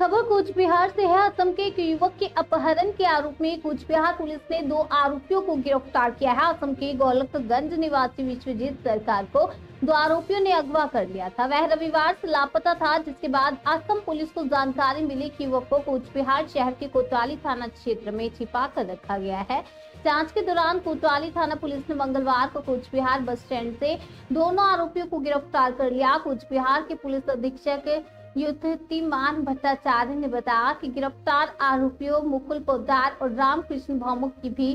खबर कूच बिहार से है। असम के एक युवक के अपहरण के आरोप में कूच बिहार पुलिस ने 2 आरोपियों को गिरफ्तार किया है। असम के गोलकगंज निवासी विश्वजीत सरकार को 2 आरोपियों ने अगवा कर लिया था। वह रविवार से लापता था, जिसके बाद असम पुलिस को जानकारी मिली कि युवक को कूच बिहार शहर के कोतवाली थाना क्षेत्र में छिपा कर रखा गया है। जांच के दौरान कोतवाली थाना पुलिस ने मंगलवार को कूच बिहार बस स्टैंड से दोनों आरोपियों को गिरफ्तार कर लिया। कूच बिहार के पुलिस अधीक्षक युद्धतिमान भट्टाचार्य ने बताया कि गिरफ्तार आरोपियों मुकुल पोद्दार और रामकृष्ण भौमुक की भी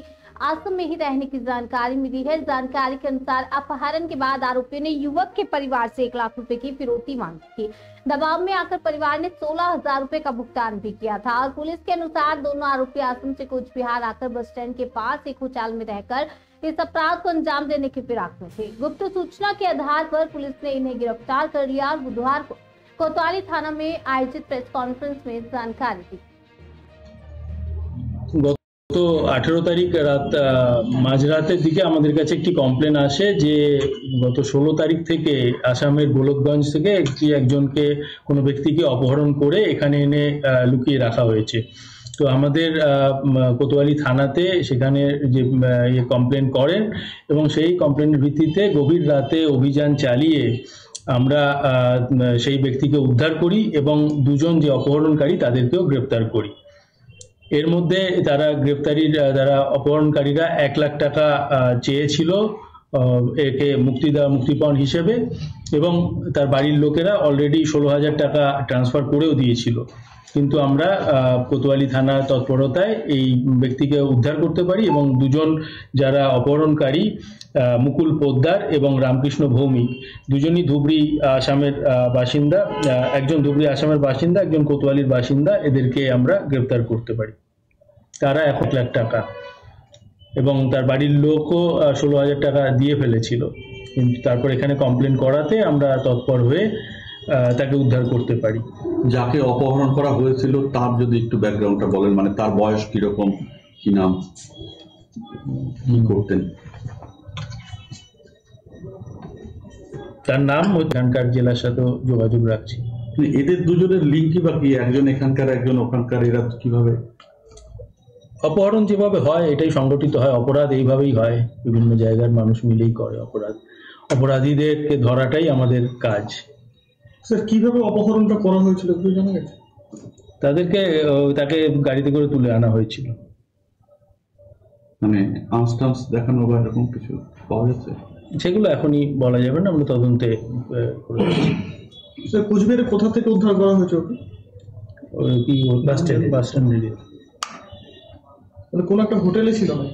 असम में ही रहने की जानकारी मिली है। जानकारी के अनुसार अपहरण के बाद आरोपियों ने युवक के परिवार से 1 लाख रुपए की फिरौती मांगी थी। दबाव में आकर परिवार ने 16,000 रुपए का भुगतान भी किया था और पुलिस के अनुसार दोनों आरोपी असम से कूच बिहार आकर बस स्टैंड के पास एक होटल में रहकर इस अपराध को अंजाम देने की फिराक में थे। गुप्त सूचना के आधार पर पुलिस ने इन्हें गिरफ्तार कर लिया और बुधवार को कोतवाली थाना में आयोजित प्रेस कॉन्फ्रेंस में जानकारी दी। গত 18 তারিখ রাত মাঝরাতের দিকে আমাদের কাছে একটি কমপ্লেন আসে যে গত 16 তারিখ থেকে আসামের গোলকগঞ্জ থেকে একজনকে কোনো ব্যক্তিকে অপহরণ করে এখানে এনে লুকিয়ে রাখা হয়েছে। তো আমাদের কোতোয়ালি থানাতে সেখানে যে কমপ্লেন করেন এবং সেই কমপ্লেনের ভিত্তিতে গভীর রাতে অভিযান চালিয়ে আমরা সেই ব্যক্তিকে উদ্ধার করি এবং দুজন যে অপহরণকারী তাদেরকেও গ্রেপ্তার করি। এর মধ্যে যারা অপহরণকারীরা 1 লাখ টাকা চেয়েছিল একে মুক্তিপণ হিসেবে এবং তার বাড়ির লোকেরা অলরেডি 16,000 টাকা ট্রান্সফার করেও দিয়েছিল। কিন্তু আমরা কোতোয়ালি থানার তৎপরতায় এই ব্যক্তিকে উদ্ধার করতে পারি এবং দুজন যারা অপহরণকারী মুকুল পোদ্দার এবং রামকৃষ্ণ ভৌমিক দুজনই ধুবড়ি আসামের বাসিন্দা। একজন ধুবড়ি আসামের বাসিন্দা, একজন কোতোয়ালির বাসিন্দা। এদেরকে আমরা গ্রেপ্তার করতে পারি। তারা 1 লাখ টাকা এবং তার বাড়ির লোকও 16,000 টাকা দিয়ে ফেলেছিল, কিন্তু তারপর এখানে কমপ্লেন করাতে আমরা তৎপর হয়ে তাকে উদ্ধার করতে পারি। যাকে অপহরণ করা হয়েছিল তার যদি একটু ব্যাকগ্রাউন্ডটা বলেন, মানে তার বয়স কিরকম, কি নাম, কি করতেন? তার নাম ওখানকার জেলার সাথে যোগাযোগ রাখছি। এদের দুজনের লিঙ্কই বা কি? একজন এখানকার একজন ওখানকার, এরা কিভাবে? অপহরণ যেভাবে হয় এটাই সংগঠিত হয়, অপরাধ এইভাবেই হয়, বিভিন্ন জায়গার মানুষ মিলেই করে অপরাধ। অপরাধীদেরকে ধরাটাই আমাদের কাজ। স্যার, কিভাবে অপহরণটা করা হয়েছিল একটু জানা গেছে? তাকে গাড়িতে করে তুলে আনা হয়েছিল। মানে আনস্টান্স দেখানো বা এরকম কিছু পাওয়া যাচ্ছে? সেগুলো এখনই বলা যাবে না, আমরা তদন্তে করে যাচ্ছি। স্যার, কুচবিহারে কোথা থেকে উদ্ধার করা হয়েছে ওকে? কি বাস স্ট্যান্ড? মানে কোন একটা হোটেলে ছিল না?